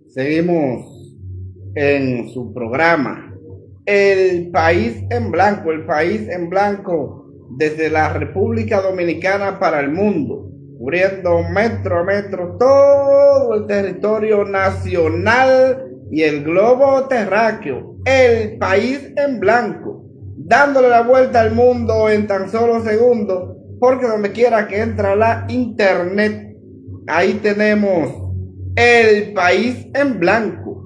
Seguimos en su programa El País en Blanco, el País en Blanco desde la República Dominicana para el mundo, cubriendo metro a metro todo el territorio nacional y el globo terráqueo. El País en Blanco, dándole la vuelta al mundo en tan solo segundos, porque donde quiera que entra la internet, ahí tenemos El País en Blanco.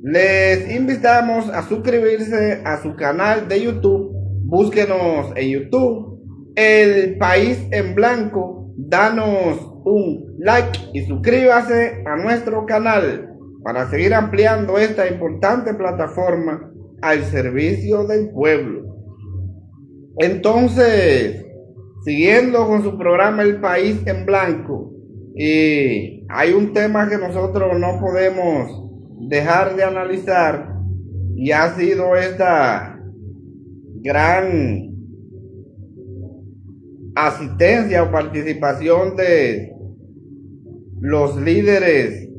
Les invitamos a suscribirse a su canal de YouTube. Búsquenos en YouTube, El País en Blanco. Danos un like y suscríbase a nuestro canal para seguir ampliando esta importante plataforma al servicio del pueblo. Entonces, siguiendo con su programa El País en Blanco, y hay un tema que nosotros no podemos dejar de analizar, y ha sido esta gran asistencia o participación de los líderes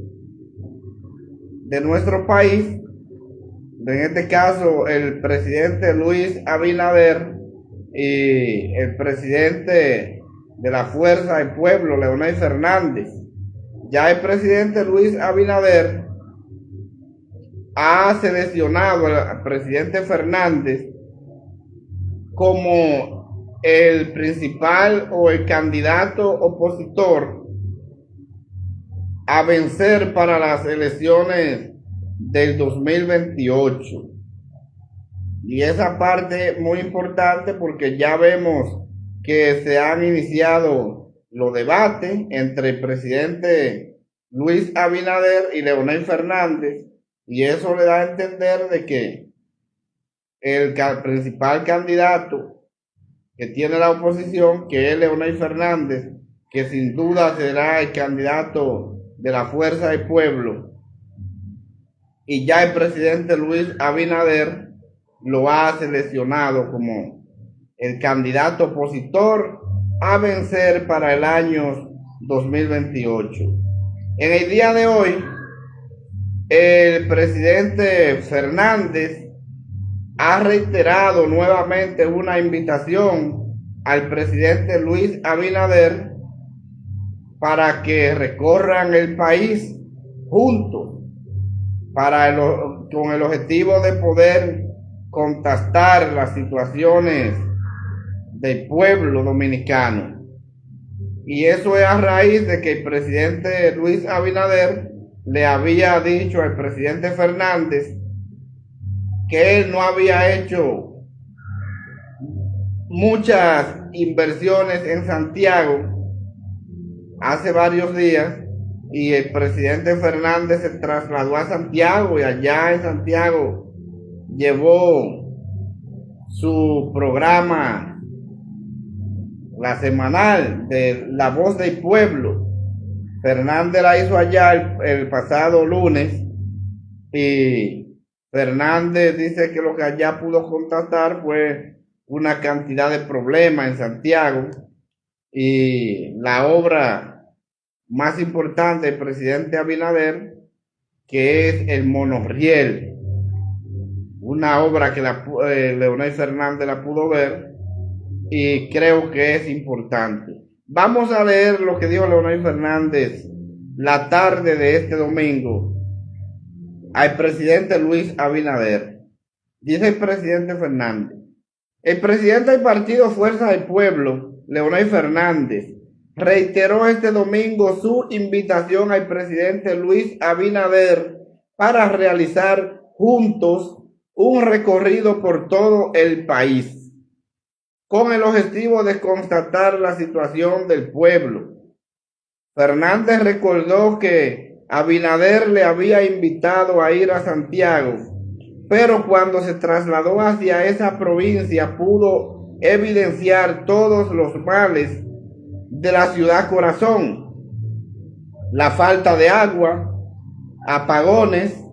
de nuestro país, en este caso el presidente Luis Abinader y el presidente de la Fuerza del Pueblo, Leonel Fernández. Ya el presidente Luis Abinader ha seleccionado al presidente Fernández como el principal o el candidato opositor a vencer para las elecciones del 2028. Y esa parte muy importante porque ya vemos que se han iniciado los debates entre el presidente Luis Abinader y Leonel Fernández, y eso le da a entender de que el principal candidato que tiene la oposición, que es Leonel Fernández, que sin duda será el candidato de la Fuerza del Pueblo, y ya el presidente Luis Abinader lo ha seleccionado como el candidato opositor a vencer para el año 2028. En el día de hoy, el presidente Fernández ha reiterado nuevamente una invitación al presidente Luis Abinader para que recorran el país juntos con el objetivo de poder contrastar las situaciones del pueblo dominicano. Y eso es a raíz de que el presidente Luis Abinader le había dicho al presidente Fernández que él no había hecho muchas inversiones en Santiago hace varios días, y el presidente Fernández se trasladó a Santiago, y allá en Santiago llevó su programa, la semanal de La Voz del Pueblo. Fernández la hizo allá el pasado lunes, y Fernández dice que lo que allá pudo constatar fue una cantidad de problemas en Santiago, y la obra más importante del presidente Abinader, que es el monorriel, una obra que Leonel Fernández la pudo ver, y creo que es importante. Vamos a leer lo que dijo Leonel Fernández la tarde de este domingo al presidente Luis Abinader. Dice el presidente Fernández: el presidente del partido Fuerza del Pueblo, Leonel Fernández, reiteró este domingo su invitación al presidente Luis Abinader para realizar juntos un recorrido por todo el país, con el objetivo de constatar la situación del pueblo. Fernández recordó que Abinader le había invitado a ir a Santiago, pero cuando se trasladó hacia esa provincia pudo evidenciar todos los males de la ciudad corazón: la falta de agua, apagones,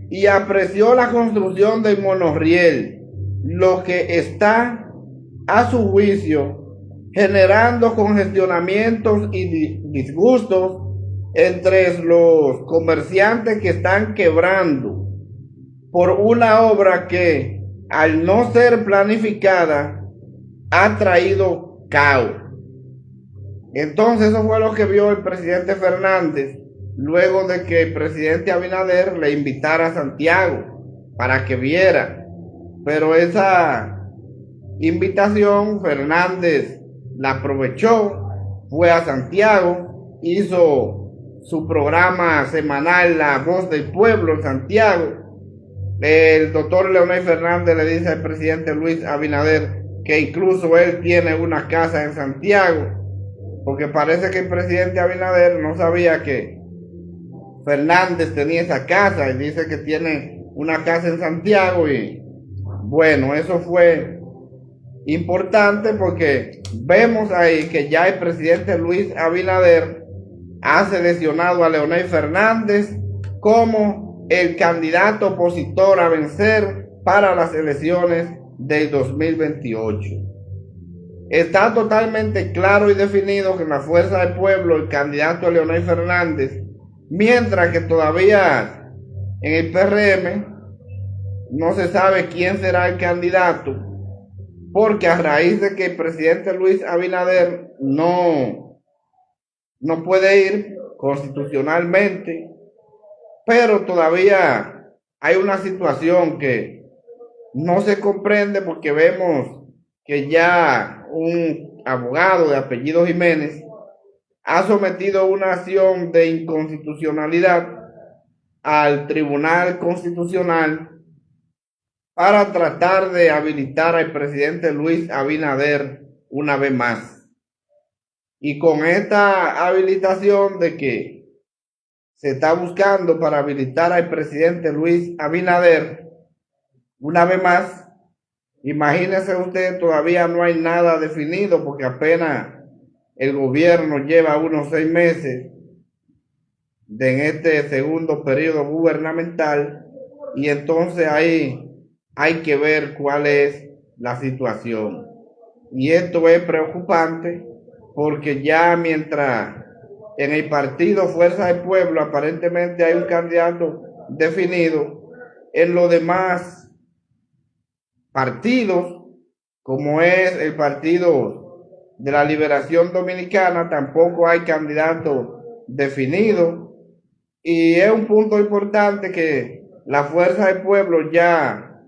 y apreció la construcción del monorriel, lo que está, a su juicio, generando congestionamientos y disgustos entre los comerciantes que están quebrando por una obra que, al no ser planificada, ha traído caos. Entonces eso fue lo que vio el presidente Fernández luego de que el presidente Abinader le invitara a Santiago para que viera. Pero esa invitación Fernández la aprovechó, fue a Santiago, hizo su programa semanal La Voz del Pueblo en Santiago. El doctor Leonel Fernández le dice al presidente Luis Abinader que incluso él tiene una casa en Santiago, porque parece que el presidente Abinader no sabía que Fernández tenía esa casa, y dice que tiene una casa en Santiago. Y bueno, eso fue importante porque vemos ahí que ya el presidente Luis Abinader ha seleccionado a Leonel Fernández como el candidato opositor a vencer para las elecciones del 2028. Está totalmente claro y definido que en la Fuerza del Pueblo el candidato es Leonel Fernández, mientras que todavía en el PRM no se sabe quién será el candidato, porque a raíz de que el presidente Luis Abinader no puede ir constitucionalmente, pero todavía hay una situación que no se comprende, porque vemos que ya un abogado de apellido Jiménez ha sometido una acción de inconstitucionalidad al Tribunal Constitucional para tratar de habilitar al presidente Luis Abinader una vez más. Y con esta habilitación de que se está buscando para habilitar al presidente Luis Abinader una vez más, imagínese usted, todavía no hay nada definido, porque apenas el gobierno lleva unos 6 meses en este segundo periodo gubernamental, y entonces ahí hay que ver cuál es la situación. Y esto es preocupante, porque ya mientras en el partido Fuerza del Pueblo aparentemente hay un candidato definido, en los demás partidos, como es el Partido de la Liberación Dominicana, tampoco hay candidato definido. Y es un punto importante que la Fuerza del Pueblo ya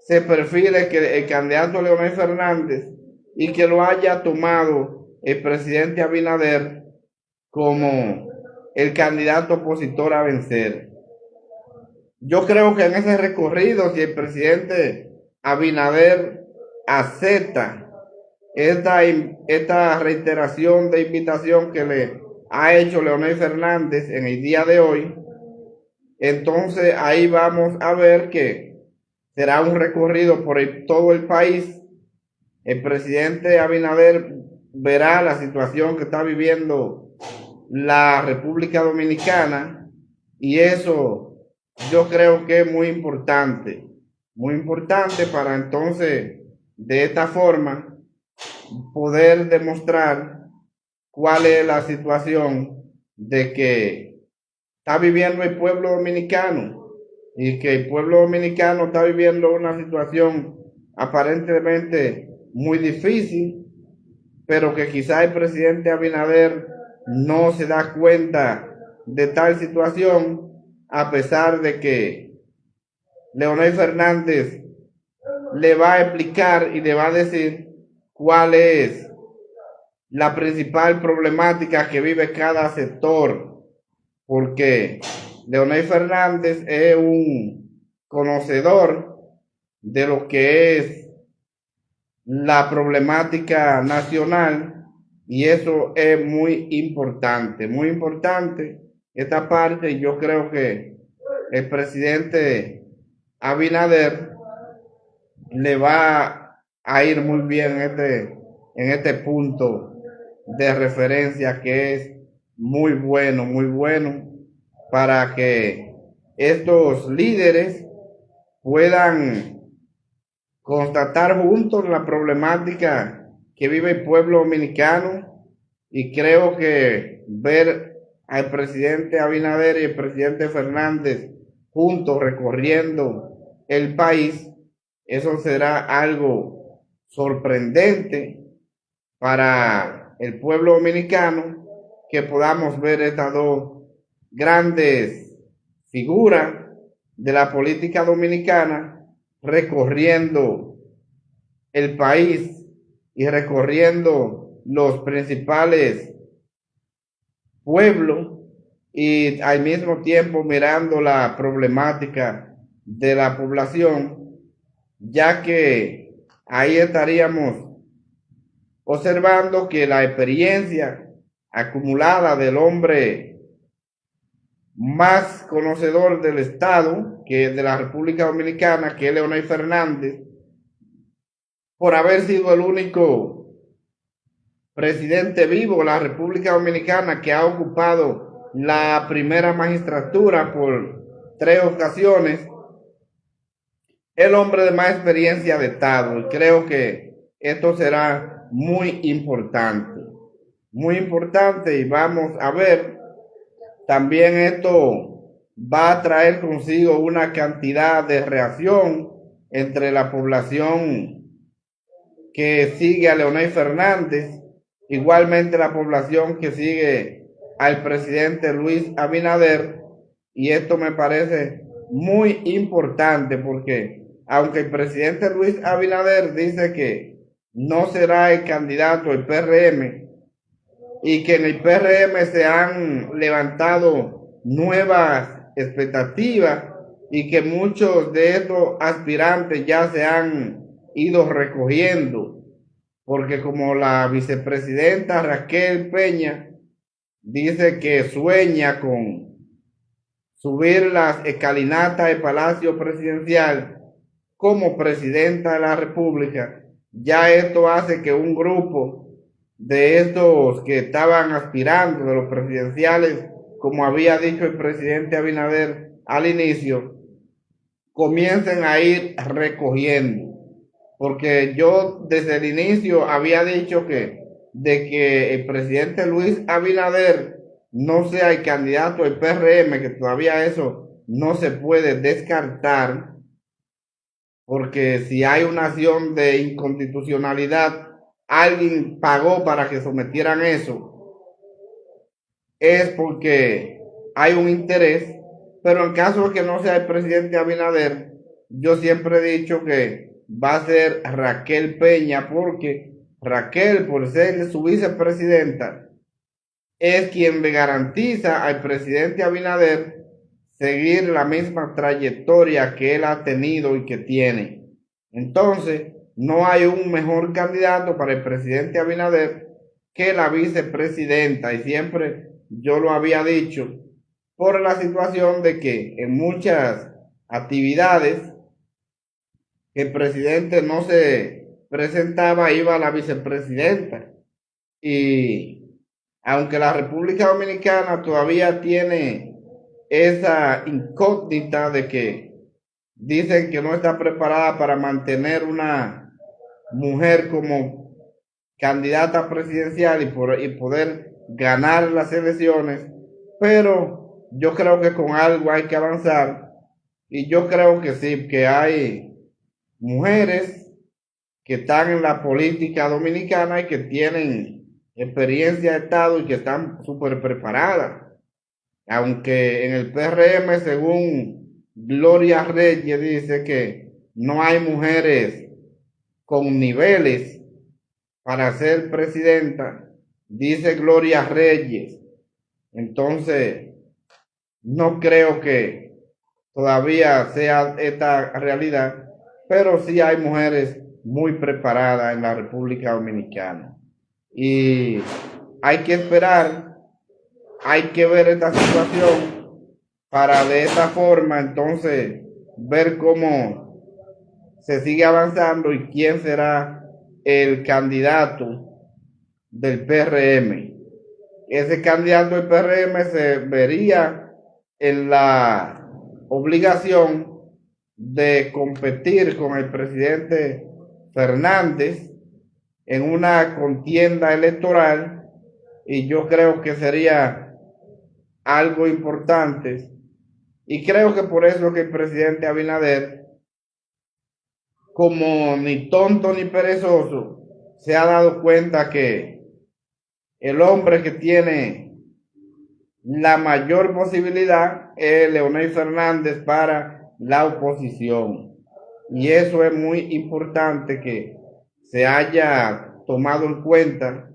se perfile que el candidato Leonel Fernández, y que lo haya tomado el presidente Abinader como el candidato opositor a vencer. Yo creo que en ese recorrido, si el presidente Abinader acepta esta reiteración de invitación que le ha hecho Leonel Fernández en el día de hoy, entonces ahí vamos a ver que será un recorrido por todo el país. El presidente Abinader verá la situación que está viviendo la República Dominicana, y eso yo creo que es muy importante para entonces de esta forma poder demostrar cuál es la situación de que está viviendo el pueblo dominicano, y que el pueblo dominicano está viviendo una situación aparentemente muy difícil, pero que quizá el presidente Abinader no se da cuenta de tal situación, a pesar de que Leonel Fernández le va a explicar y le va a decir cuál es la principal problemática que vive cada sector, porque Leonel Fernández es un conocedor de lo que es la problemática nacional, y eso es muy importante esta parte. Yo creo que el presidente Abinader le va a ir muy bien en este punto de referencia, que es muy bueno para que estos líderes puedan constatar juntos la problemática que vive el pueblo dominicano. Y creo que ver al presidente Abinader y el presidente Fernández juntos recorriendo el país, eso será algo sorprendente para el pueblo dominicano, que podamos ver estas dos grandes figuras de la política dominicana recorriendo el país y recorriendo los principales pueblos y al mismo tiempo mirando la problemática de la población, ya que ahí estaríamos observando que la experiencia acumulada del hombre más conocedor del Estado, que es de la República Dominicana, que es Leonel Fernández, por haber sido el único presidente vivo de la República Dominicana que ha ocupado la primera magistratura por 3 ocasiones, el hombre de más experiencia de Estado. Y creo que esto será muy importante, y vamos a ver, también esto va a traer consigo una cantidad de reacción entre la población que sigue a Leonel Fernández, igualmente la población que sigue al presidente Luis Abinader, y esto me parece muy importante porque aunque el presidente Luis Abinader dice que no será el candidato del PRM y que en el PRM se han levantado nuevas expectativas y que muchos de estos aspirantes ya se han ido recogiendo, porque como la vicepresidenta Raquel Peña dice que sueña con subir las escalinatas del Palacio Presidencial como presidenta de la República, ya esto hace que un grupo de estos que estaban aspirando de los presidenciales, como había dicho el presidente Abinader al inicio, comiencen a ir recogiendo. Porque yo desde el inicio había dicho de que el presidente Luis Abinader no sea el candidato del PRM, que todavía eso no se puede descartar, porque si hay una acción de inconstitucionalidad, alguien pagó para que sometieran eso, es porque hay un interés. Pero en caso de que no sea el presidente Abinader, yo siempre he dicho que va a ser Raquel Peña, porque Raquel, por ser su vicepresidenta, es quien le garantiza al presidente Abinader seguir la misma trayectoria que él ha tenido y que tiene. Entonces, no hay un mejor candidato para el presidente Abinader que la vicepresidenta, y siempre yo lo había dicho, por la situación de que en muchas actividades el presidente no se presentaba, iba la vicepresidenta. Y aunque la República Dominicana todavía tiene esa incógnita de que dicen que no está preparada para mantener una mujer como candidata presidencial y poder ganar las elecciones, pero yo creo que con algo hay que avanzar, y yo creo que sí, que hay mujeres que están en la política dominicana y que tienen experiencia de Estado y que están súper preparadas. Aunque en el PRM, según Gloria Reyes, dice que no hay mujeres con niveles para ser presidenta, dice Gloria Reyes. Entonces, no creo que todavía sea esta realidad, pero sí hay mujeres muy preparadas en la República Dominicana. Y hay que esperar, hay que ver esta situación para de esta forma entonces ver cómo se sigue avanzando y quién será el candidato del PRM. Ese candidato del PRM se vería en la obligación de competir con el presidente Fernández en una contienda electoral, y yo creo que sería algo importante, y creo que por eso que el presidente Abinader, como ni tonto ni perezoso, se ha dado cuenta que el hombre que tiene la mayor posibilidad es Leonel Fernández para la oposición. Y eso es muy importante que se haya tomado en cuenta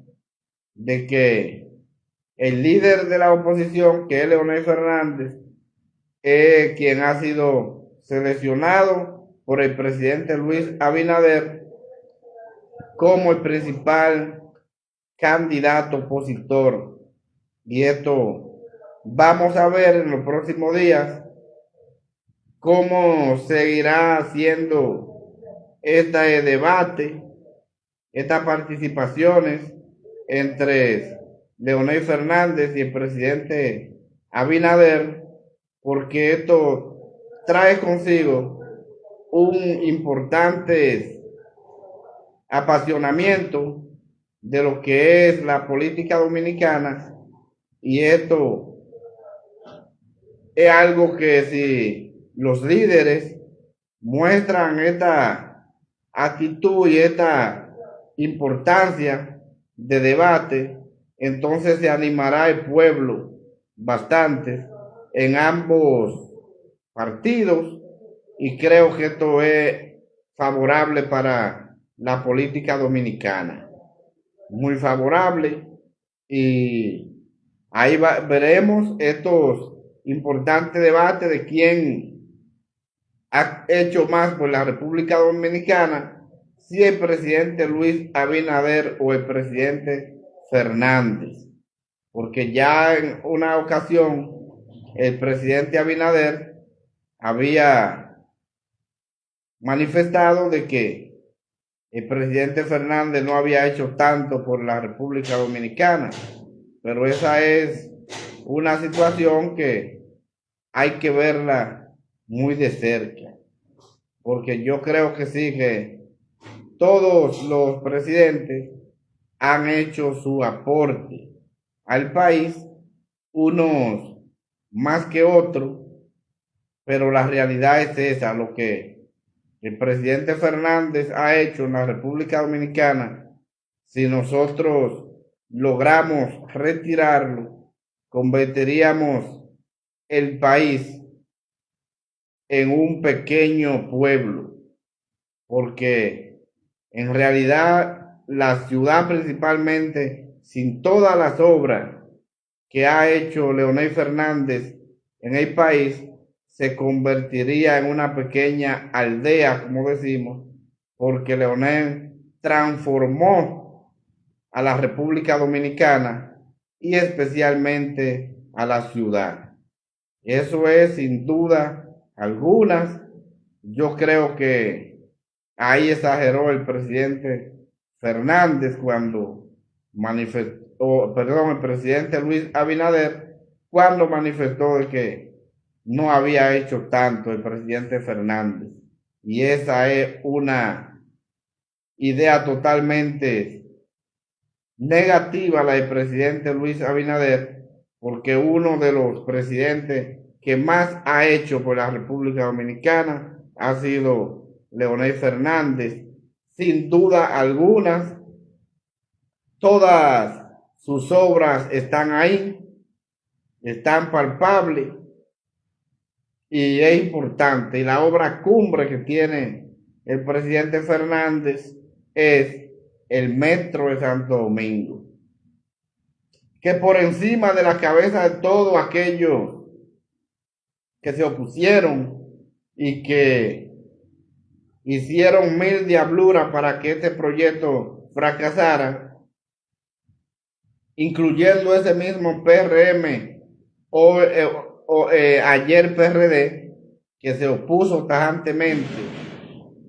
de que el líder de la oposición, que es Leonel Fernández, es quien ha sido seleccionado por el presidente Luis Abinader como el principal candidato opositor. Y esto vamos a ver en los próximos días cómo seguirá haciendo este debate, estas participaciones entre Leonel Fernández y el presidente Abinader, porque esto trae consigo un importante apasionamiento de lo que es la política dominicana, y esto es algo que si los líderes muestran esta actitud y esta importancia de debate, entonces se animará el pueblo bastante en ambos partidos, y creo que esto es favorable para la política dominicana, muy favorable, y ahí veremos estos importantes debates de quién ha hecho más por la República Dominicana, si el presidente Luis Abinader o el presidente Fernández, porque ya en una ocasión el presidente Abinader había manifestado de que el presidente Fernández no había hecho tanto por la República Dominicana, pero esa es una situación que hay que verla muy de cerca, porque yo creo que sí, que todos los presidentes han hecho su aporte al país, unos más que otros, pero la realidad es esa, lo que el presidente Fernández ha hecho en la República Dominicana. Si nosotros logramos retirarlo, convertiríamos el país en un pequeño pueblo, porque en realidad la ciudad, principalmente, sin todas las obras que ha hecho Leonel Fernández en el país, se convertiría en una pequeña aldea, como decimos, porque Leonel transformó a la República Dominicana y especialmente a la ciudad. Eso es sin duda algunas. Yo creo que ahí exageró el presidente Fernández cuando manifestó, perdón, el presidente Luis Abinader, cuando manifestó de que no había hecho tanto el presidente Fernández. Y esa es una idea totalmente negativa, la del presidente Luis Abinader, porque uno de los presidentes que más ha hecho por la República Dominicana ha sido Leonel Fernández. Sin duda algunas, todas sus obras están ahí, están palpables, y es importante. Y la obra cumbre que tiene el presidente Fernández es el Metro de Santo Domingo, que por encima de la cabeza de todos aquellos que se opusieron y que hicieron mil diabluras para que este proyecto fracasara, incluyendo ese mismo PRM ayer PRD, que se opuso tajantemente,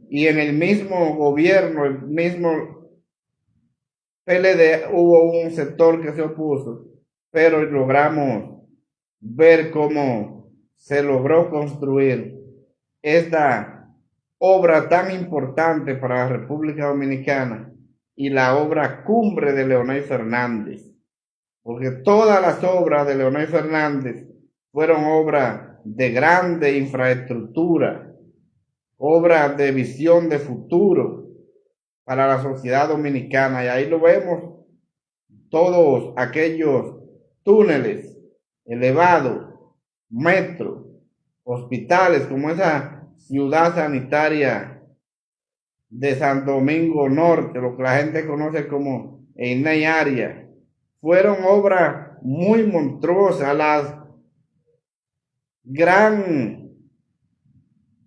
y en el mismo gobierno, el mismo PLD, hubo un sector que se opuso, pero logramos ver cómo se logró construir esta obra tan importante para la República Dominicana y la obra cumbre de Leonel Fernández, porque todas las obras de Leonel Fernández fueron obras de grande infraestructura, obras de visión de futuro para la sociedad dominicana, y ahí lo vemos, todos aquellos túneles elevados, metro, hospitales, como esa ciudad sanitaria de Santo Domingo Norte, lo que la gente conoce como Einei Arias, fueron obras muy monstruosas. La gran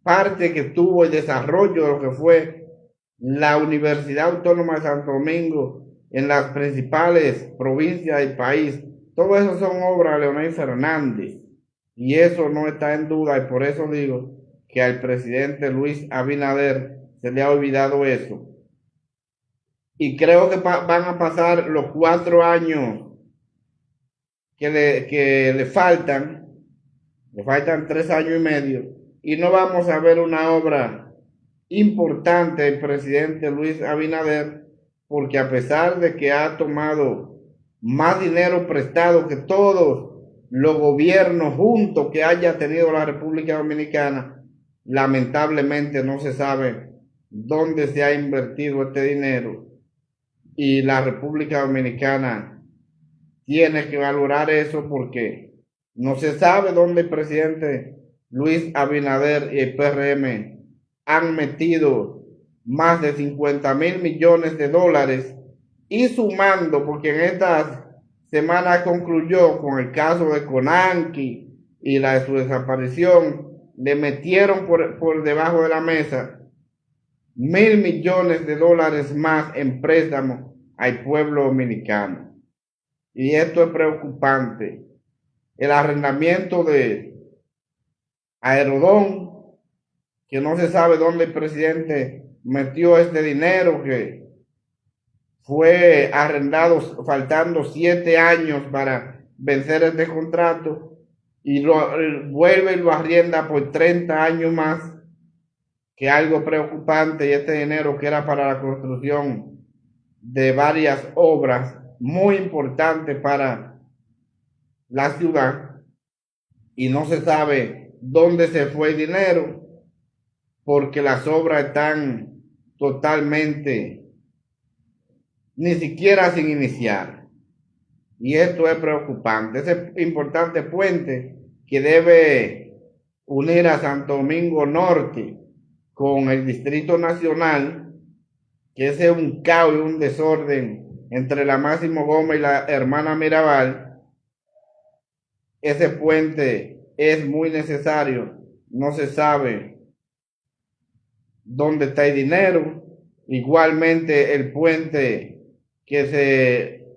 parte que tuvo el desarrollo de lo que fue la Universidad Autónoma de Santo Domingo en las principales provincias del país, todo eso son obras de Leonel Fernández, y eso no está en duda, y por eso digo que al presidente Luis Abinader se le ha olvidado eso. Y creo que van a pasar los 4 años que le faltan 3 años y medio, y no vamos a ver una obra importante del presidente Luis Abinader, porque a pesar de que ha tomado más dinero prestado que todos los gobiernos juntos que haya tenido la República Dominicana, lamentablemente no se sabe dónde se ha invertido este dinero, y la República Dominicana tiene que valorar eso, porque no se sabe dónde el presidente Luis Abinader y el PRM han metido más de 50,000 millones de dólares, y sumando, porque en esta semana concluyó con el caso de Conanqui y la de su desaparición, le metieron por debajo de la mesa 1,000 millones de dólares más en préstamos al pueblo dominicano. Y esto es preocupante. El arrendamiento de Aerodón, que no se sabe dónde el presidente metió este dinero, que fue arrendado faltando 7 años para vencer este contrato, y vuelve y lo arrienda por 30 años más, que es algo preocupante. Y este dinero, que era para la construcción de varias obras muy importantes para la ciudad, y no se sabe dónde se fue el dinero, porque las obras están totalmente, ni siquiera sin iniciar. Y esto es preocupante. Ese importante puente que debe unir a Santo Domingo Norte con el Distrito Nacional, que ese es un caos y un desorden entre la Máximo Gómez y la Hermana Mirabal, ese puente es muy necesario. No se sabe dónde está el dinero. Igualmente el puente que se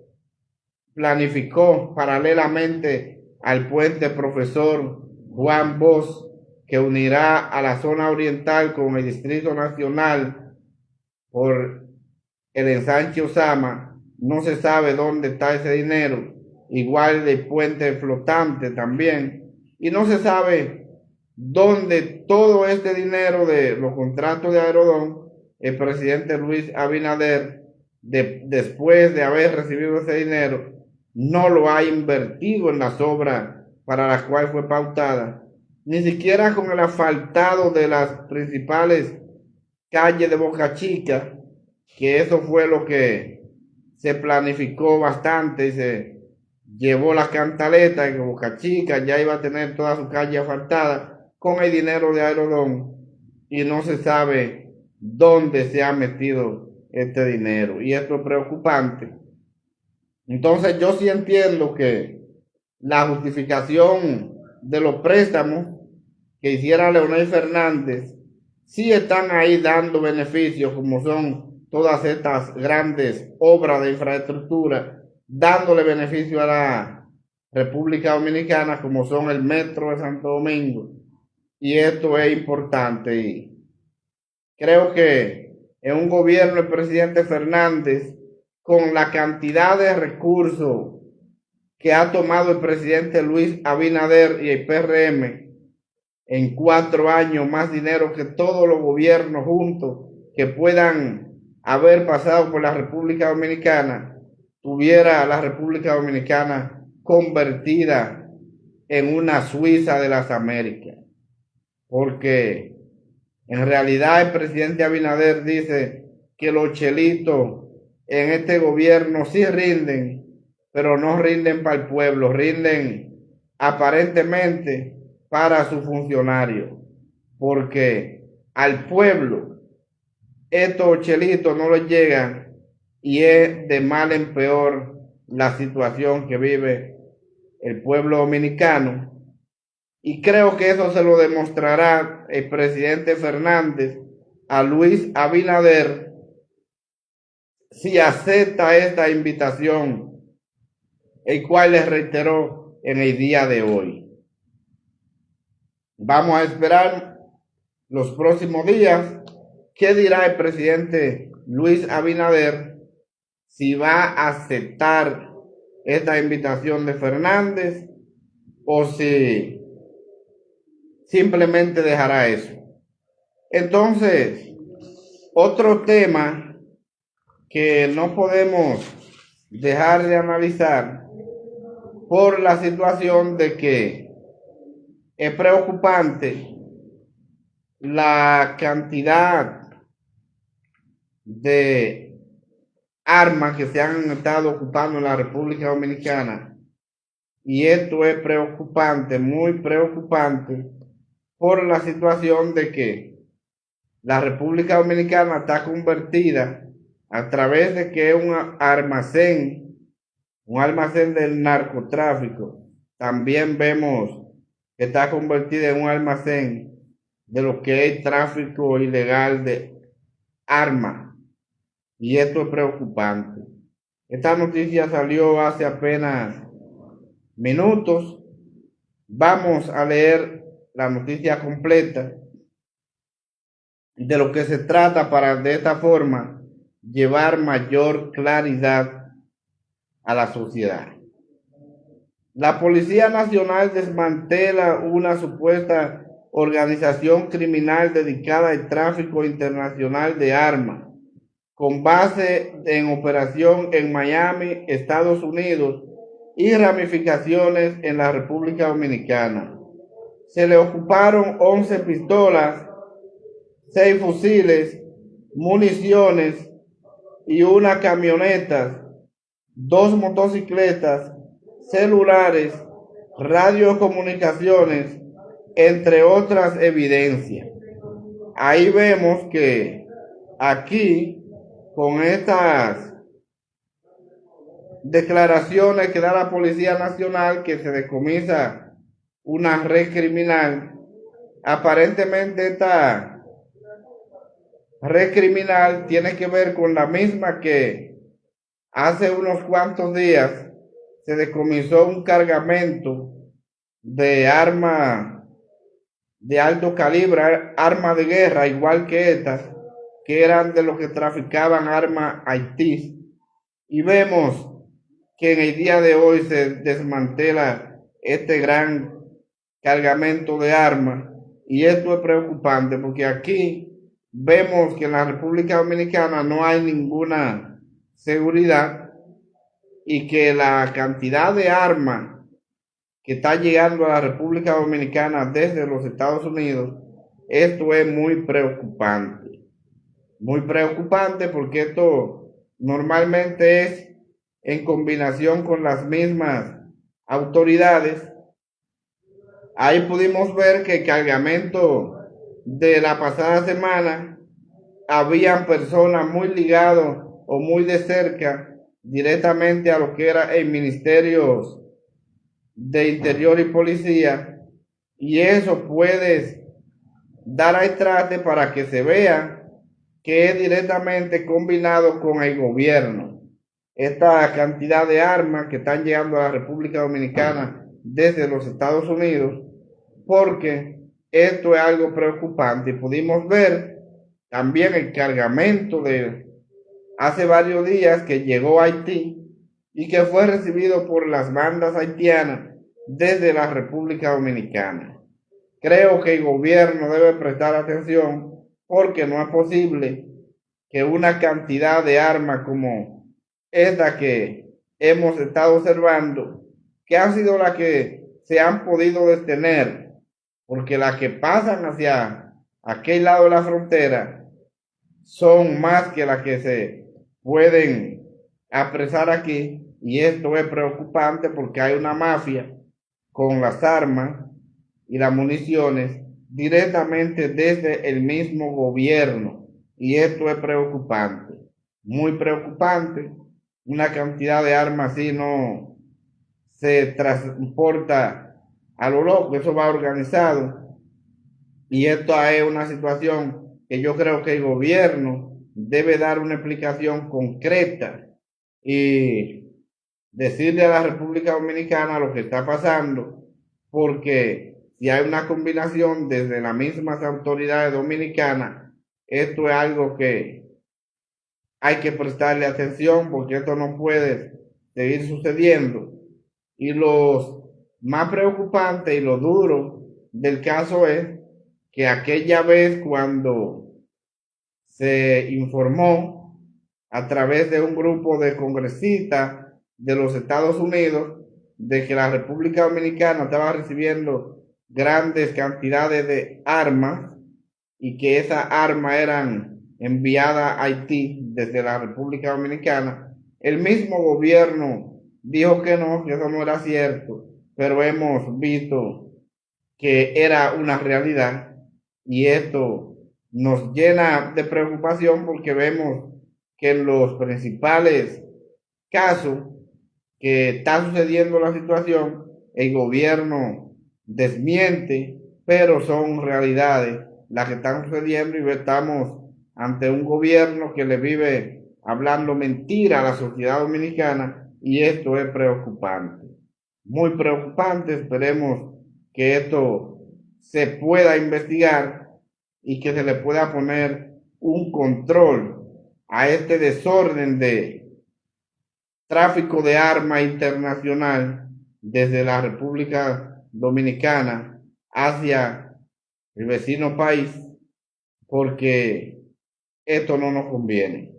planificó paralelamente al puente Profesor Juan Bosch, que unirá a la zona oriental con el Distrito Nacional por el ensanche Osama, no se sabe dónde está ese dinero. Igual del puente flotante también, y no se sabe dónde todo este dinero de los contratos de Aerodón, el presidente Luis Abinader, después de haber recibido ese dinero, no lo ha invertido en las obras para las cuales fue pautada, ni siquiera con el asfaltado de las principales calles de Boca Chica, que eso fue lo que se planificó bastante, y se llevó las cantaletas, que Boca Chica ya iba a tener toda su calle asfaltada con el dinero de Aerodón, y no se sabe dónde se ha metido este dinero, y esto es preocupante. Entonces yo sí entiendo que la justificación de los préstamos que hiciera Leonel Fernández sí están ahí dando beneficios, como son todas estas grandes obras de infraestructura, dándole beneficio a la República Dominicana, como son el metro de Santo Domingo, y esto es importante. Y creo que en un gobierno del presidente Fernández, con la cantidad de recursos que ha tomado el presidente Luis Abinader y el PRM en 4 años, más dinero que todos los gobiernos juntos que puedan haber pasado por la República Dominicana, tuviera la República Dominicana convertida en una Suiza de las Américas, porque en realidad el presidente Abinader dice que los chelitos en este gobierno sí rinden, pero no rinden para el pueblo, rinden aparentemente para sus funcionarios, porque al pueblo estos chelitos no les llegan y es de mal en peor la situación que vive el pueblo dominicano. Y creo que eso se lo demostrará el presidente Fernández a Luis Abinader si acepta esta invitación, el cual les reiteró en el día de hoy. Vamos a esperar los próximos días qué dirá el presidente Luis Abinader, si va a aceptar esta invitación de Fernández o si simplemente dejará eso. Entonces, otro tema que no podemos dejar de analizar por la situación de que es preocupante la cantidad de armas que se han estado ocupando en la República Dominicana, y esto es preocupante, muy preocupante, por la situación de que la República Dominicana está convertida a través de que es un almacén del narcotráfico. También vemos que está convertida en un almacén de lo que es tráfico ilegal de armas, y esto es preocupante. Esta noticia salió hace apenas minutos. Vamos a leer la noticia completa de lo que se trata para de esta forma llevar mayor claridad a la sociedad. La Policía Nacional desmantela una supuesta organización criminal dedicada al tráfico internacional de armas, con base en operación en Miami, Estados Unidos, y ramificaciones en la República Dominicana. Se le ocuparon 11 pistolas, 6 fusiles, municiones y una camioneta, 2 motocicletas, celulares, radiocomunicaciones, entre otras evidencias. Ahí vemos que aquí, con estas declaraciones que da la Policía Nacional, que se decomisa una red criminal, aparentemente esta red criminal tiene que ver con la misma que hace unos cuantos días se decomisó un cargamento de armas de alto calibre, armas de guerra, igual que estas, que eran de los que traficaban armas Haití. Y vemos que en el día de hoy se desmantela este gran cargamento de armas, y esto es preocupante porque aquí vemos que en la República Dominicana no hay ninguna seguridad y que la cantidad de armas que está llegando a la República Dominicana desde los Estados Unidos, esto es muy preocupante porque esto normalmente es en combinación con las mismas autoridades. Ahí pudimos ver que el cargamento de la pasada semana habían personas muy ligadas o muy de cerca directamente a lo que era el Ministerio de Interior y Policía, y eso puede dar al traste para que se vea que es directamente combinado con el gobierno esta cantidad de armas que están llegando a la República Dominicana desde los Estados Unidos, porque esto es algo preocupante. Pudimos ver también el cargamento de hace varios días que llegó a Haití y que fue recibido por las bandas haitianas desde la República Dominicana. Creo que el gobierno debe prestar atención, porque no es posible que una cantidad de armas como esta que hemos estado observando que ha sido la que se han podido detener, porque las que pasan hacia aquel lado de la frontera son más que las que se pueden apresar aquí, y esto es preocupante porque hay una mafia con las armas y las municiones directamente desde el mismo gobierno, y esto es preocupante, muy preocupante. Una cantidad de armas así no se transporta a lo loco, eso va organizado, y esto es una situación que yo creo que el gobierno debe dar una explicación concreta y decirle a la República Dominicana lo que está pasando, porque si hay una combinación desde las mismas autoridades dominicanas, esto es algo que hay que prestarle atención, porque esto no puede seguir sucediendo. Y lo más preocupante y lo duro del caso es que aquella vez cuando se informó a través de un grupo de congresistas de los Estados Unidos de que la República Dominicana estaba recibiendo grandes cantidades de armas y que esas armas eran enviadas a Haití desde la República Dominicana, el mismo gobierno dijo que no, que eso no era cierto, pero hemos visto que era una realidad, y esto nos llena de preocupación porque vemos que en los principales casos que está sucediendo la situación, el gobierno desmiente, pero son realidades las que están sucediendo, y estamos ante un gobierno que le vive hablando mentira a la sociedad dominicana, y esto es preocupante, muy preocupante. Esperemos que esto se pueda investigar y que se le pueda poner un control a este desorden de tráfico de armas internacional desde la República Dominicana hacia el vecino país, porque esto no nos conviene.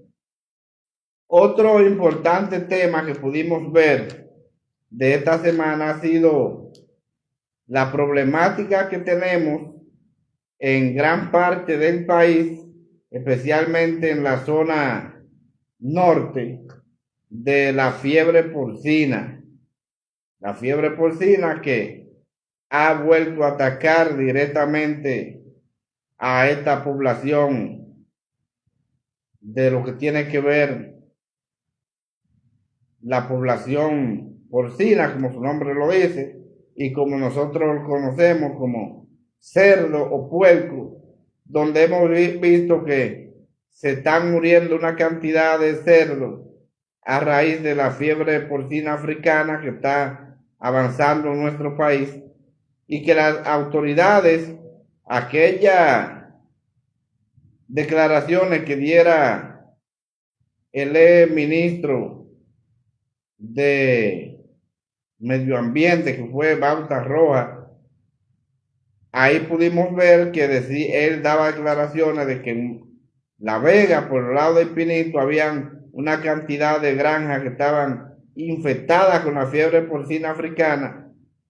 Otro importante tema que pudimos ver de esta semana ha sido la problemática que tenemos en gran parte del país, especialmente en la zona norte, de la fiebre porcina. La fiebre porcina que ha vuelto a atacar directamente a esta población de lo que tiene que ver la población porcina, como su nombre lo dice, y como nosotros lo conocemos como cerdo o puerco, donde hemos visto que se están muriendo una cantidad de cerdos a raíz de la fiebre porcina africana que está avanzando en nuestro país, y que las autoridades, aquellas declaraciones que diera el ministro de Medio Ambiente, que fue Bauta Roja, ahí pudimos ver que él daba declaraciones de que en La Vega, por el lado del Pinito, habían una cantidad de granjas que estaban infectadas con la fiebre porcina africana,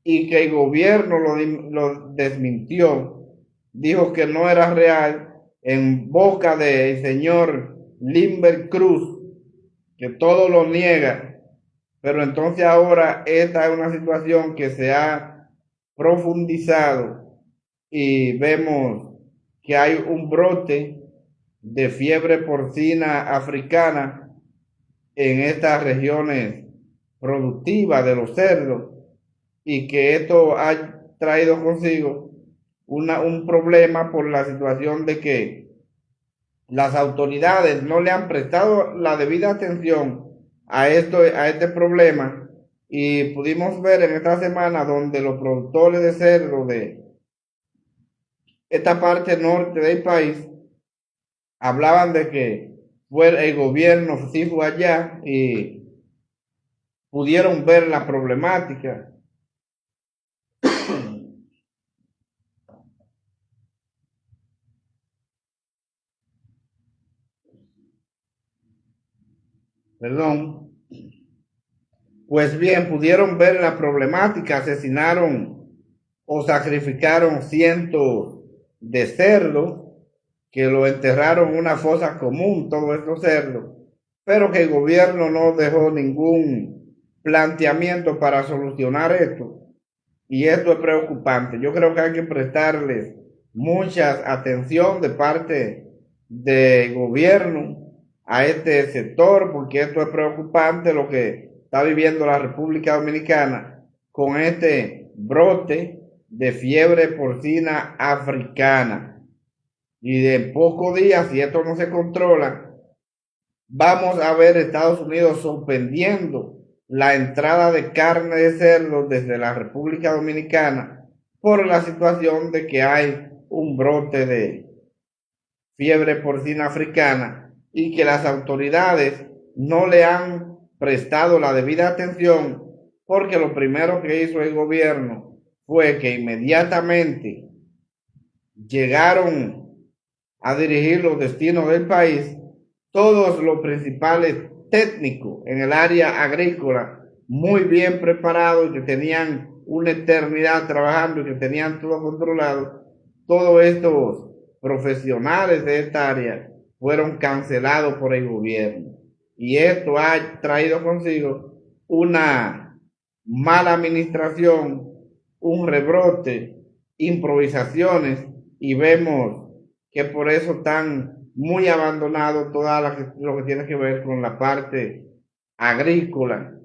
y que el gobierno lo desmintió, dijo que no era real, en boca del señor Limber Cruz, que todo lo niega. Pero entonces ahora esta es una situación que se ha profundizado, y vemos que hay un brote de fiebre porcina africana en estas regiones productivas de los cerdos, y que esto ha traído consigo un problema por la situación de que las autoridades no le han prestado la debida atención a este problema, y pudimos ver en esta semana donde los productores de cerdo de esta parte norte del país hablaban de que el gobierno sí fue allá y pudieron ver la problemática. Perdón. Pues bien, pudieron ver la problemática, asesinaron o sacrificaron cientos de cerdos que lo enterraron en una fosa común, todos estos cerdos, pero que el gobierno no dejó ningún planteamiento para solucionar esto. Y esto es preocupante. Yo creo que hay que prestarles mucha atención de parte del gobierno a este sector, porque esto es preocupante lo que está viviendo la República Dominicana con este brote de fiebre porcina africana. Y de pocos días, si esto no se controla, vamos a ver Estados Unidos suspendiendo la entrada de carne de cerdo desde la República Dominicana por la situación de que hay un brote de fiebre porcina africana y que las autoridades no le han prestado la debida atención, porque lo primero que hizo el gobierno fue que inmediatamente llegaron a dirigir los destinos del país todos los principales técnicos en el área agrícola, muy bien preparados, que tenían una eternidad trabajando y que tenían todo controlado. Todos estos profesionales de esta área fueron cancelados por el gobierno. Y esto ha traído consigo una mala administración, un rebrote, improvisaciones, y vemos que por eso están muy abandonado todo lo que tiene que ver con la parte agrícola.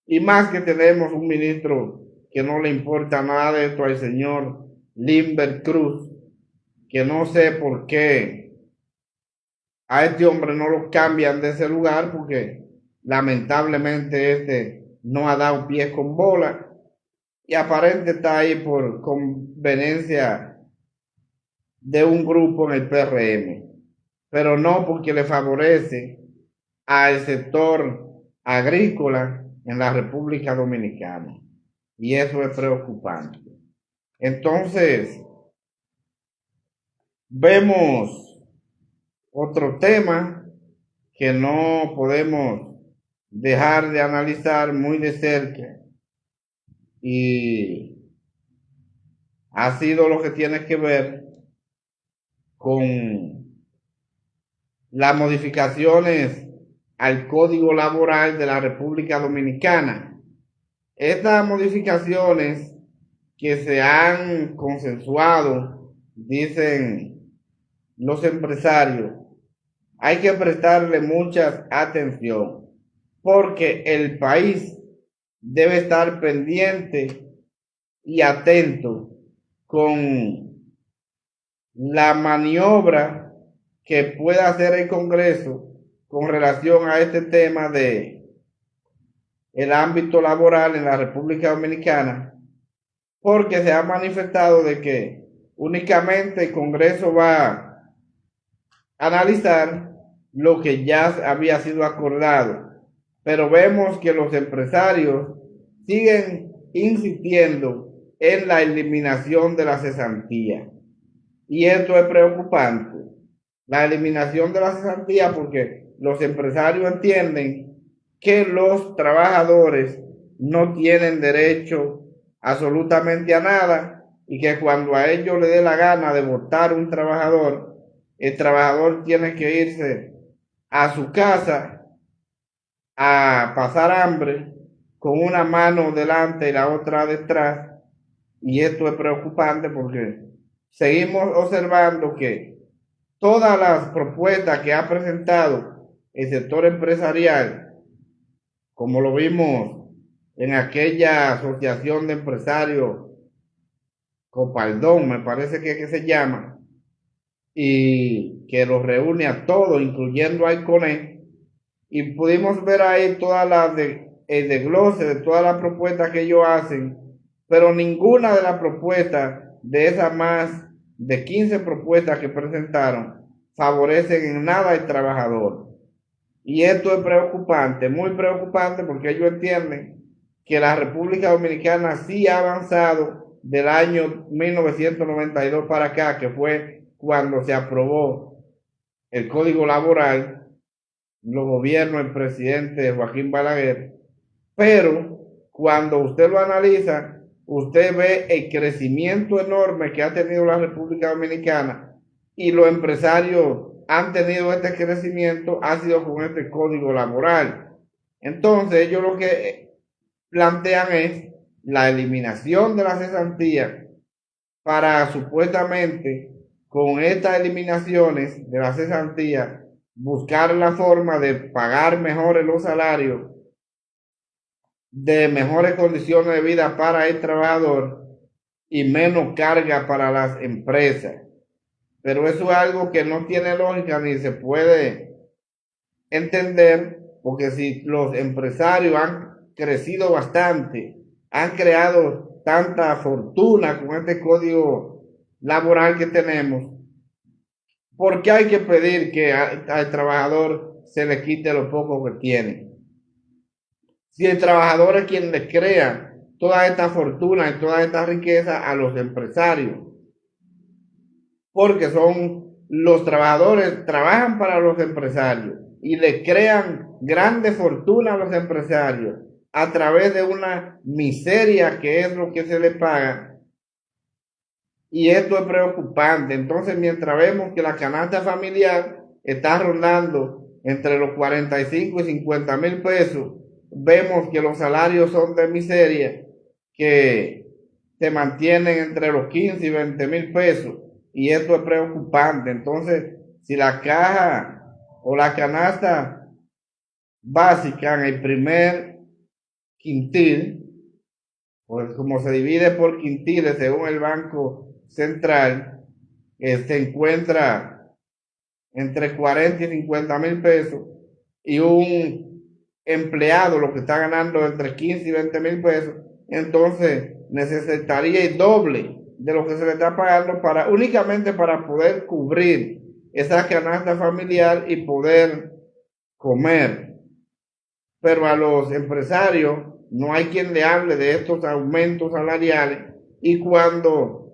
Y más que tenemos un ministro que no le importa nada de esto, al señor Limber Cruz, que no sé por qué a este hombre no lo cambian de ese lugar, porque lamentablemente este no ha dado pies con bola y aparente está ahí por conveniencia de un grupo en el PRM, pero no porque le favorece al sector agrícola en la República Dominicana. Y eso es preocupante. Entonces, vemos otro tema que no podemos dejar de analizar muy de cerca, y ha sido lo que tiene que ver con las modificaciones al Código Laboral de la República Dominicana. Estas modificaciones que se han consensuado, dicen los empresarios, hay que prestarle mucha atención, porque el país debe estar pendiente y atento con la maniobra que pueda hacer el Congreso con relación a este tema de el ámbito laboral en la República Dominicana, porque se ha manifestado de que únicamente el Congreso va a analizar lo que ya había sido acordado, pero vemos que los empresarios siguen insistiendo en la eliminación de la cesantía, y esto es preocupante, la eliminación de la cesantía, porque los empresarios entienden que los trabajadores no tienen derecho absolutamente a nada, y que cuando a ellos les dé la gana de votar un trabajador, el trabajador tiene que irse a su casa a pasar hambre con una mano delante y la otra detrás. Y esto es preocupante porque seguimos observando que todas las propuestas que ha presentado el sector empresarial, como lo vimos en aquella asociación de empresarios, Copaldón, me parece que se llama, y que los reúne a todos, incluyendo al CONE, y pudimos ver ahí todas las el desglose de todas las propuestas que ellos hacen, pero ninguna de las propuestas de esas más de 15 propuestas que presentaron favorecen en nada al trabajador. Y esto es preocupante, muy preocupante, porque ellos entienden que la República Dominicana sí ha avanzado del año 1992 para acá, que fue cuando se aprobó el Código Laboral, los gobiernos del presidente Joaquín Balaguer, pero cuando usted lo analiza, usted ve el crecimiento enorme que ha tenido la República Dominicana y los empresarios han tenido este crecimiento, ha sido con este código laboral. Entonces ellos lo que plantean es la eliminación de la cesantía para supuestamente con estas eliminaciones de la cesantía buscar la forma de pagar mejores los salarios, de mejores condiciones de vida para el trabajador y menos carga para las empresas. Pero eso es algo que no tiene lógica ni se puede entender, porque si los empresarios han crecido bastante, han creado tanta fortuna con este código laboral que tenemos, ¿por qué hay que pedir que al trabajador se le quite lo poco que tiene? Si el trabajador es quien le crea toda esta fortuna y toda esta riqueza a los empresarios, porque son los trabajadores, trabajan para los empresarios y le crean grandes fortunas a los empresarios a través de una miseria que es lo que se le paga. Y esto es preocupante. Entonces, mientras vemos que la canasta familiar está rondando entre los 45 y 50 mil pesos, vemos que los salarios son de miseria, que se mantienen entre los 15 y 20 mil pesos. Y esto es preocupante. Entonces, si la caja o la canasta básica en el primer quintil, pues como se divide por quintiles según el Banco Central, se encuentra entre 40 y 50 mil pesos, y un empleado lo que está ganando entre 15 y 20 mil pesos, entonces necesitaría el doble de lo que se le está pagando únicamente para poder cubrir esa canasta familiar y poder comer. Pero a los empresarios no hay quien le hable de estos aumentos salariales, y cuando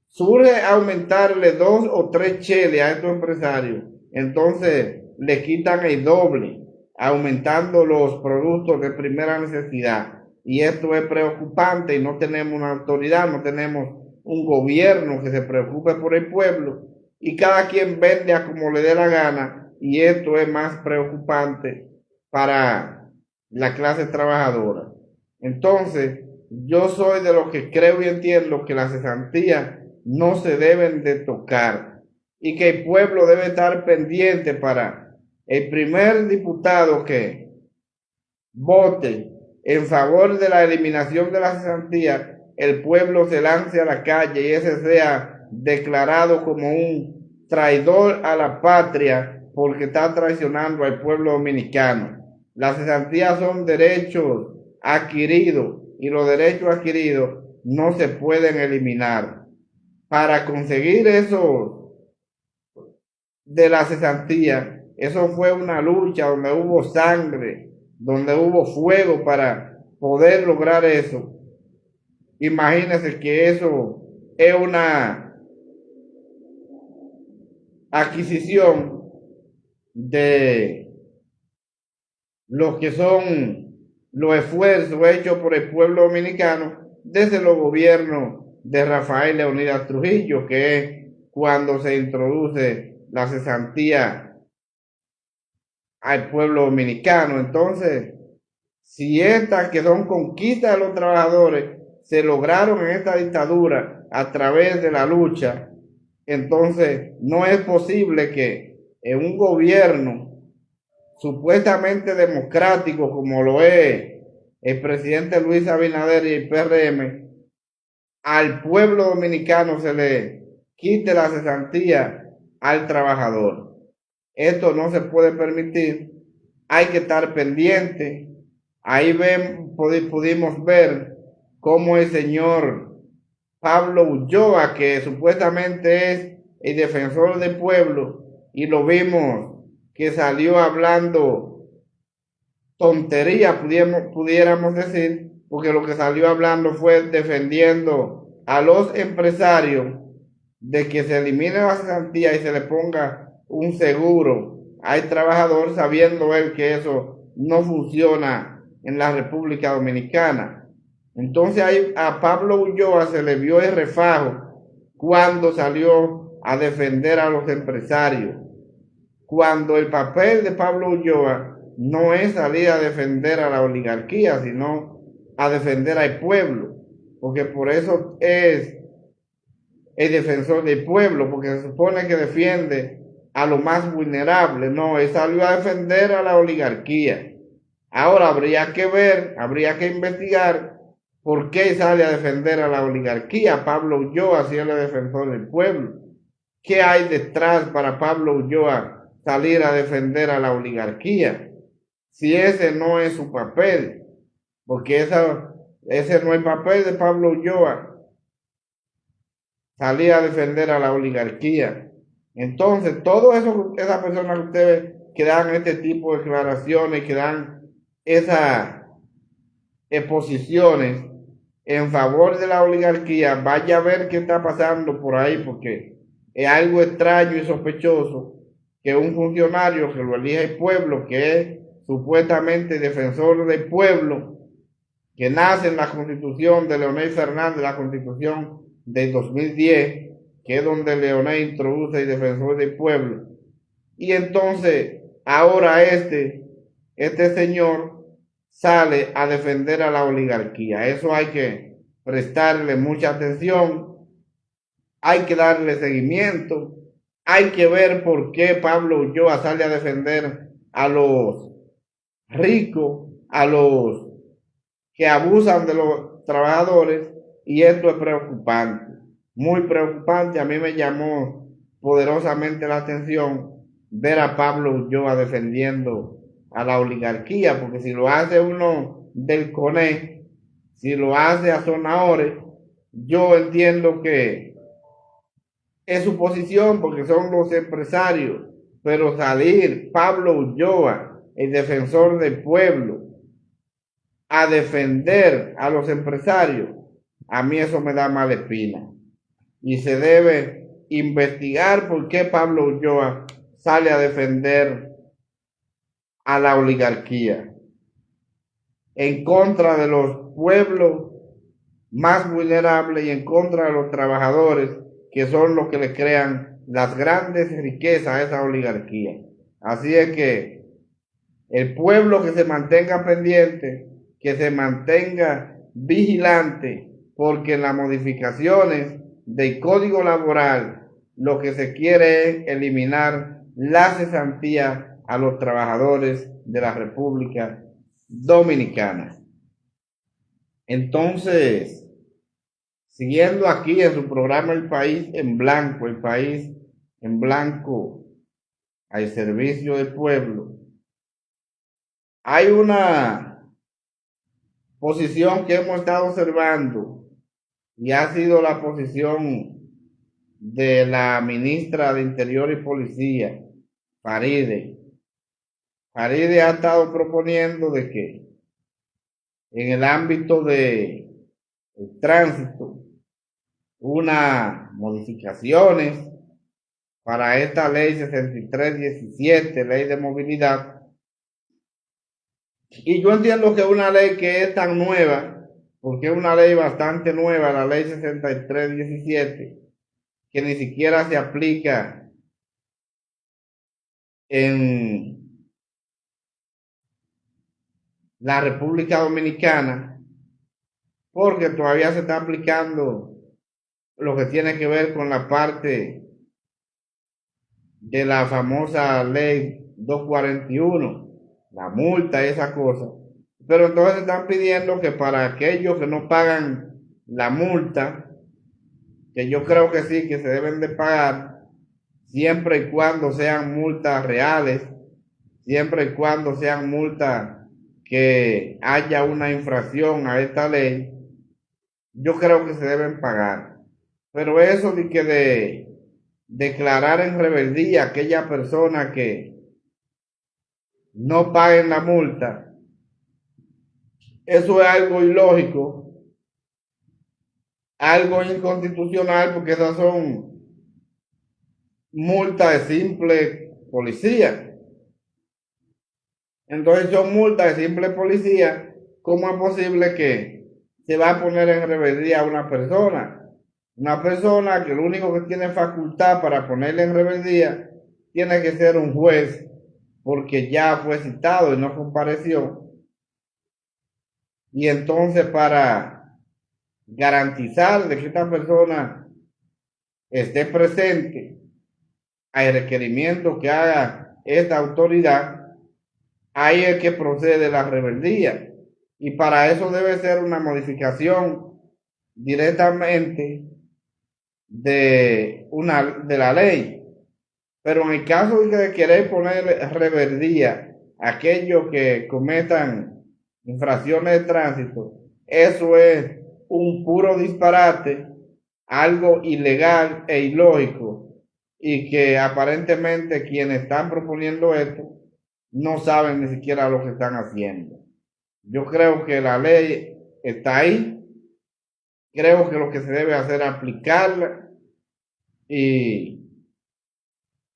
surge aumentarle 2 o 3 cheles a estos empresarios, entonces le quitan el doble, aumentando los productos de primera necesidad. Y esto es preocupante, y no tenemos una autoridad, no tenemos un gobierno que se preocupe por el pueblo, y cada quien vende a como le dé la gana, y esto es más preocupante para la clase trabajadora. Entonces, yo soy de los que creo y entiendo que las cesantías no se deben de tocar, y que el pueblo debe estar pendiente para el primer diputado que vote en favor de la eliminación de la cesantía, el pueblo se lance a la calle y ese sea declarado como un traidor a la patria porque está traicionando al pueblo dominicano. Las cesantías son derechos adquiridos y los derechos adquiridos no se pueden eliminar. Para conseguir eso de la cesantía, eso fue una lucha donde hubo sangre, donde hubo fuego para poder lograr eso. Imagínense que eso es una adquisición de lo que son los esfuerzos hechos por el pueblo dominicano desde los gobiernos de Rafael Leónidas Trujillo, que es cuando se introduce la cesantía al pueblo dominicano. Entonces, si estas que son conquistas de los trabajadores se lograron en esta dictadura a través de la lucha, entonces no es posible que en un gobierno supuestamente democrático como lo es el presidente Luis Abinader y el PRM, al pueblo dominicano se le quite la cesantía al trabajador. Esto no se puede permitir, hay que estar pendiente. Ahí pudimos ver cómo el señor Pablo Ulloa, que supuestamente es el defensor del pueblo, y lo vimos que salió hablando tontería, pudiéramos decir, porque lo que salió hablando fue defendiendo a los empresarios de que se elimine la cesantía y se le ponga un seguro al trabajador, sabiendo él que eso no funciona en la República Dominicana. Entonces ahí a Pablo Ulloa se le vio el refajo cuando salió a defender a los empresarios, cuando el papel de Pablo Ulloa no es salir a defender a la oligarquía, sino a defender al pueblo, porque por eso es el defensor del pueblo, porque se supone que defiende a los más vulnerables. No, él salió a defender a la oligarquía. Ahora habría que ver, habría que investigar por qué sale a defender a la oligarquía Pablo Ulloa, si él es defensor del pueblo. ¿Qué hay detrás para Pablo Ulloa salir a defender a la oligarquía? Si ese no es su papel, porque ese no es el papel de Pablo Ulloa, salir a defender a la oligarquía. Entonces, todo eso, esas personas que ustedes que dan este tipo de declaraciones, que dan esas exposiciones en favor de la oligarquía, vaya a ver qué está pasando por ahí, porque es algo extraño y sospechoso que un funcionario que lo elige el pueblo, que es supuestamente defensor del pueblo, que nace en la constitución de Leonel Fernández, la constitución del 2010, que es donde Leonel introduce el defensor del pueblo, y entonces ahora este señor sale a defender a la oligarquía. Eso hay que prestarle mucha atención, hay que darle seguimiento, hay que ver por qué Pablo Ulloa sale a defender a los ricos, a los que abusan de los trabajadores, y esto es preocupante, muy preocupante. A mí me llamó poderosamente la atención ver a Pablo Ulloa defendiendo a la oligarquía, porque si lo hace uno del CONE, si lo hace a Sonahores, yo entiendo que es su posición porque son los empresarios, pero salir Pablo Ulloa, el defensor del pueblo, a defender a los empresarios, a mí eso me da mala espina. Y se debe investigar por qué Pablo Ulloa sale a defender a la oligarquía en contra de los pueblos más vulnerables y en contra de los trabajadores, que son los que le crean las grandes riquezas a esa oligarquía. Así es que el pueblo que se mantenga pendiente, que se mantenga vigilante, porque en las modificaciones del Código Laboral lo que se quiere es eliminar la cesantía a los trabajadores de la República Dominicana. Entonces, siguiendo aquí en su programa El País en Blanco al servicio del pueblo, hay una posición que hemos estado observando y ha sido la posición de la ministra de Interior y Policía, Faride. Faride ha estado proponiendo de que en el ámbito de el tránsito, unas modificaciones para esta ley 6317, ley de movilidad. Y yo entiendo que es una ley que es tan nueva, porque es una ley bastante nueva, la ley 6317, que ni siquiera se aplica en la República Dominicana, porque todavía se está aplicando lo que tiene que ver con la parte de la famosa ley 241, la multa y esa cosa. Pero entonces están pidiendo que para aquellos que no pagan la multa, que yo creo que sí, que se deben de pagar, siempre y cuando sean multas reales, siempre y cuando sean multas que haya una infracción a esta ley, yo creo que se deben pagar. Pero eso de que de declarar en rebeldía a aquella persona que no paguen la multa, eso es algo ilógico, algo inconstitucional, porque esas son multas de simple policía. Entonces son multas de simple policía ¿cómo es posible que se va a poner en rebeldía a una persona? Una persona que lo único que tiene facultad para ponerle en rebeldía tiene que ser un juez, porque ya fue citado y no compareció. Y entonces, para garantizar de que esta persona esté presente al requerimiento que haga esta autoridad, ahí es que procede la rebeldía. Y para eso debe ser una modificación directamente de la ley. Pero en el caso de querer poner rebeldía a aquellos que cometan infracciones de tránsito, eso es un puro disparate, algo ilegal e ilógico, y que aparentemente quienes están proponiendo esto no saben ni siquiera lo que están haciendo. Yo creo que la ley está ahí, creo que lo que se debe hacer es aplicarla y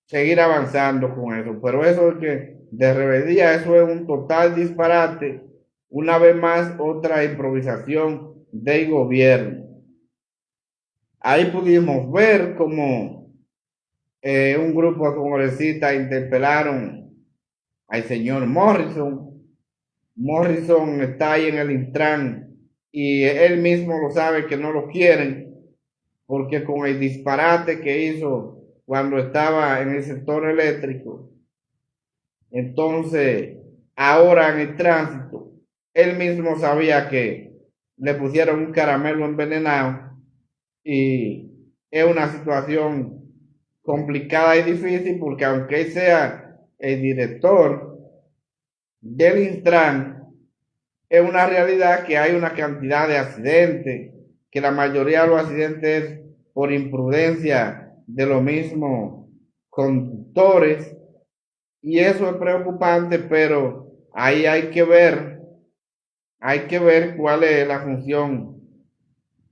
seguir avanzando con eso, pero eso es que de rebeldía, eso es un total disparate, una vez más otra improvisación del gobierno. Ahí pudimos ver como un grupo de congresistas interpelaron al señor Morrison. Morrison está ahí en el Intran y él mismo lo sabe que no lo quieren, porque con el disparate que hizo cuando estaba en el sector eléctrico, entonces ahora en el tránsito, él mismo sabía que le pusieron un caramelo envenenado y es una situación complicada y difícil, porque aunque él sea el director del Intran, es una realidad que hay una cantidad de accidentes, que la mayoría de los accidentes es por imprudencia de los mismos conductores, y eso es preocupante, pero ahí hay que ver cuál es la función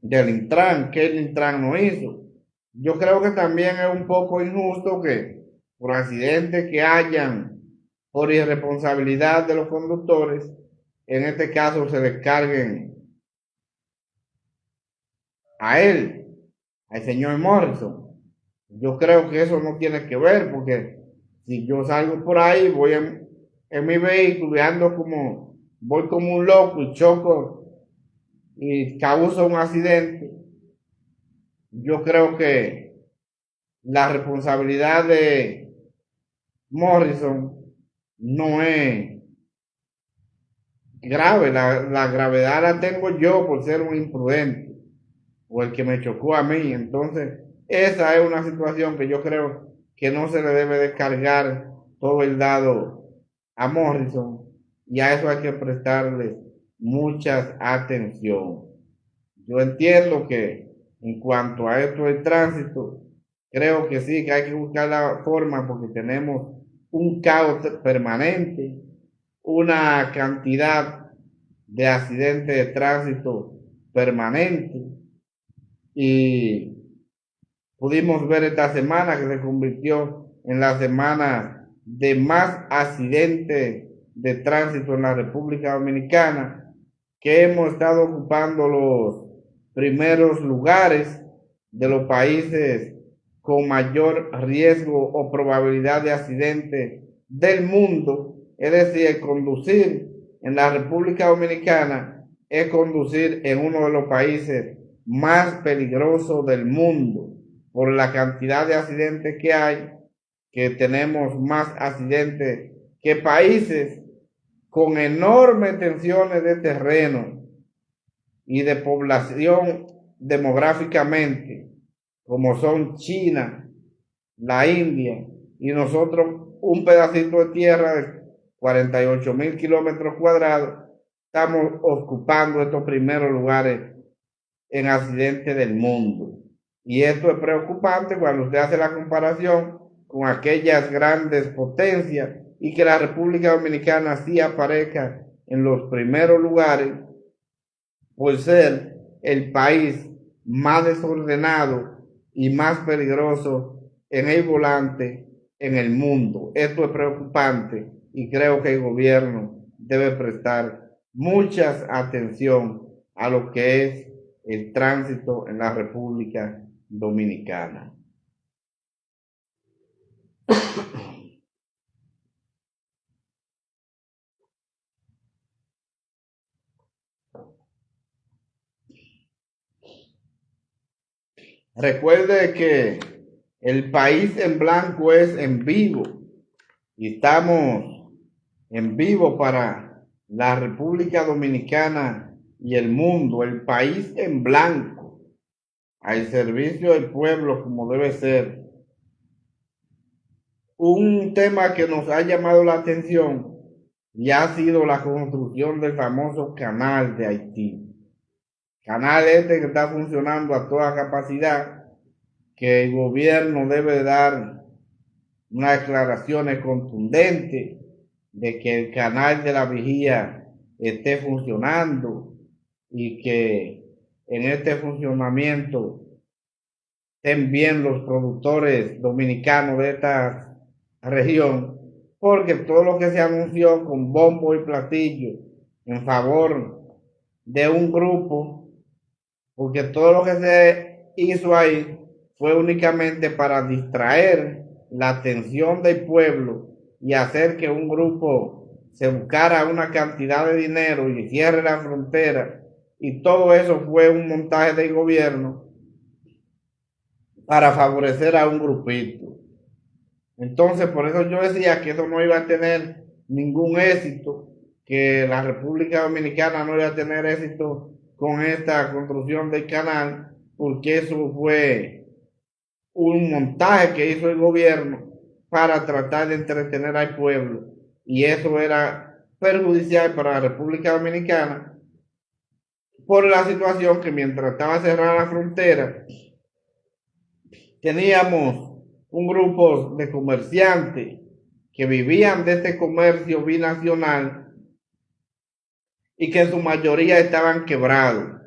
del Intran, que el Intran no hizo. Yo creo que también es un poco injusto que por accidentes que hayan, por irresponsabilidad de los conductores, en este caso se descarguen a él, al señor Morrison. Yo creo que eso no tiene que ver, porque si yo salgo por ahí, voy en mi vehículo y ando voy como un loco y choco y causo un accidente, yo creo que la responsabilidad de Morrison no es grave, la gravedad la tengo yo por ser un imprudente o el que me chocó a mí. Entonces, esa es una situación que yo creo que no se le debe descargar todo el dado a Morrison, y a eso hay que prestarle mucha atención. Yo entiendo que en cuanto a esto del tránsito, creo que sí, que hay que buscar la forma, porque tenemos un caos permanente, una cantidad de accidentes de tránsito permanente, y pudimos ver esta semana que se convirtió en la semana de más accidentes de tránsito en la República Dominicana, que hemos estado ocupando los primeros lugares de los países con mayor riesgo o probabilidad de accidente del mundo. Es decir, conducir en la República Dominicana es conducir en uno de los países más peligrosos del mundo, por la cantidad de accidentes que hay, que tenemos más accidentes que países con enormes tensiones de terreno y de población demográficamente, como son China, la India, y nosotros un pedacito de tierra de 48,000 kilómetros cuadrados, estamos ocupando estos primeros lugares en accidentes del mundo. Y esto es preocupante cuando usted hace la comparación con aquellas grandes potencias, y que la República Dominicana sí aparezca en los primeros lugares por ser el país más desordenado y más peligroso en el volante en el mundo. Esto es preocupante y creo que el gobierno debe prestar mucha atención a lo que es el tránsito en la República Dominicana. Recuerde que el país en blanco es en vivo y estamos en vivo para la República Dominicana y el mundo, el país en blanco, al servicio del pueblo como debe ser. Un tema que nos ha llamado la atención y ha sido la construcción del famoso canal de Haití. Canal este que está funcionando a toda capacidad, que el gobierno debe dar unas declaraciones contundentes de que el canal de la vigía esté funcionando y que en este funcionamiento estén bien los productores dominicanos de esta región, porque todo lo que se anunció con bombo y platillo en favor de un grupo, porque todo lo que se hizo ahí fue únicamente para distraer la atención del pueblo y hacer que un grupo se buscara una cantidad de dinero y cierre la frontera, y todo eso fue un montaje del gobierno para favorecer a un grupito. Entonces, por eso yo decía que eso no iba a tener ningún éxito, que la República Dominicana no iba a tener éxito con esta construcción del canal, porque eso fue un montaje que hizo el gobierno para tratar de entretener al pueblo, y eso era perjudicial para la República Dominicana por la situación que mientras estaba cerrada la frontera, teníamos un grupo de comerciantes que vivían de este comercio binacional y que en su mayoría estaban quebrados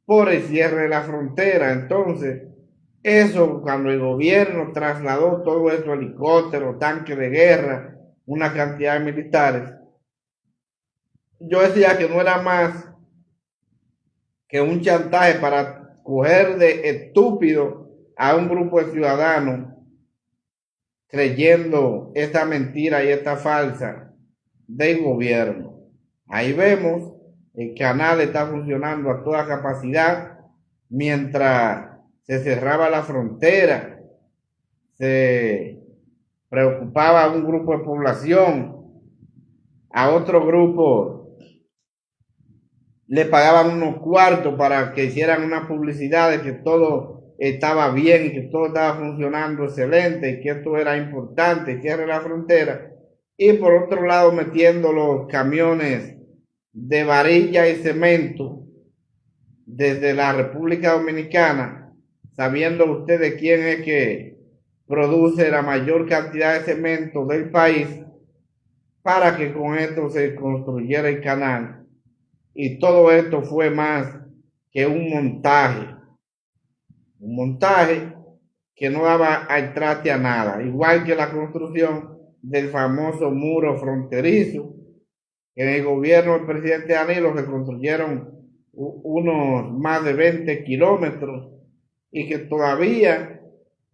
por el cierre de la frontera. Entonces, eso cuando el gobierno trasladó todo eso, helicópteros, tanques de guerra, una cantidad de militares, yo decía que no era más que un chantaje para coger de estúpido a un grupo de ciudadanos creyendo esta mentira y esta falsa del gobierno. Ahí vemos, el canal está funcionando a toda capacidad, mientras se cerraba la frontera, se preocupaba a un grupo de población, a otro grupo le pagaban unos cuartos para que hicieran una publicidad de que todo estaba bien y que todo estaba funcionando excelente y que esto era importante, cierre la frontera, y por otro lado metiendo los camiones de varilla y cemento desde la República Dominicana, sabiendo ustedes quién es que produce la mayor cantidad de cemento del país, para que con esto se construyera el canal. Y todo esto fue más que un montaje que no daba al traste a nada, igual que la construcción del famoso muro fronterizo, que en el gobierno del presidente Danilo se construyeron unos más de 20 kilómetros, y que todavía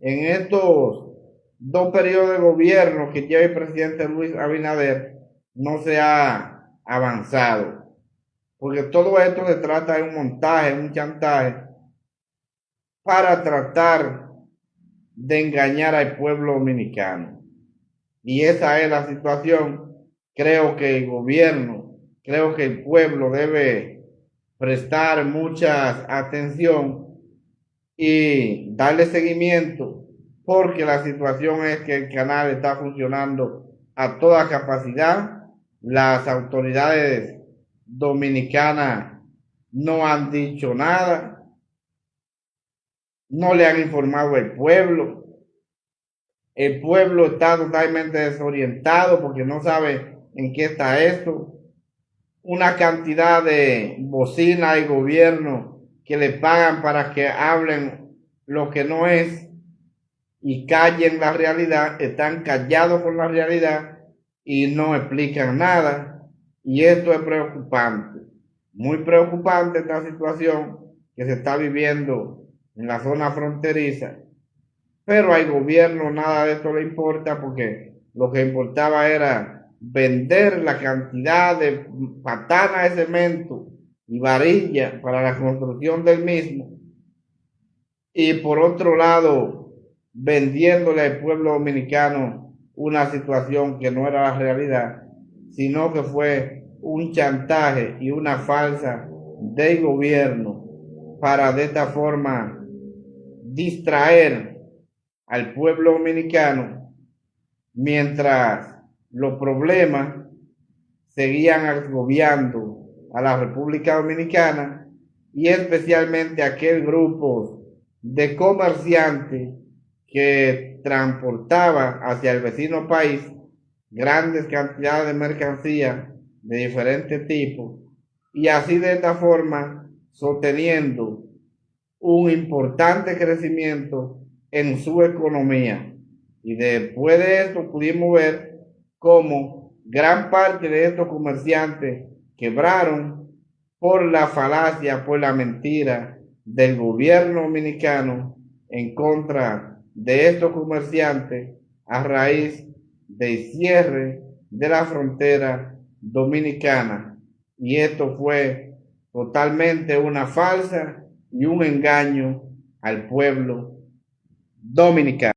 en estos 2 periodos de gobierno que lleva el presidente Luis Abinader no se ha avanzado, porque todo esto se trata de un montaje, un chantaje para tratar de engañar al pueblo dominicano. Y esa es la situación. Creo que el gobierno, creo que el pueblo debe prestar mucha atención y darle seguimiento, porque la situación es que el canal está funcionando a toda capacidad. Las autoridades dominicanas no han dicho nada, no le han informado al pueblo. El pueblo está totalmente desorientado porque no sabe en qué está esto. Una cantidad de bocinas al gobierno que le pagan para que hablen lo que no es y callen la realidad, están callados con la realidad y no explican nada. Y esto es preocupante, muy preocupante esta situación que se está viviendo en la zona fronteriza, pero al gobierno nada de esto le importa porque lo que importaba era vender la cantidad de patanas de cemento y varilla para la construcción del mismo, y por otro lado vendiéndole al pueblo dominicano una situación que no era la realidad, sino que fue un chantaje y una falsa del gobierno para de esta forma distraer al pueblo dominicano mientras los problemas seguían agobiando a la República Dominicana y especialmente aquel grupo de comerciantes que transportaba hacia el vecino país grandes cantidades de mercancía de diferentes tipos y así de esta forma sosteniendo un importante crecimiento en su economía. Y después de esto pudimos ver cómo gran parte de estos comerciantes quebraron por la falacia, por la mentira del gobierno dominicano en contra de estos comerciantes a raíz del cierre de la frontera dominicana. Y esto fue totalmente una falsa y un engaño al pueblo dominicano.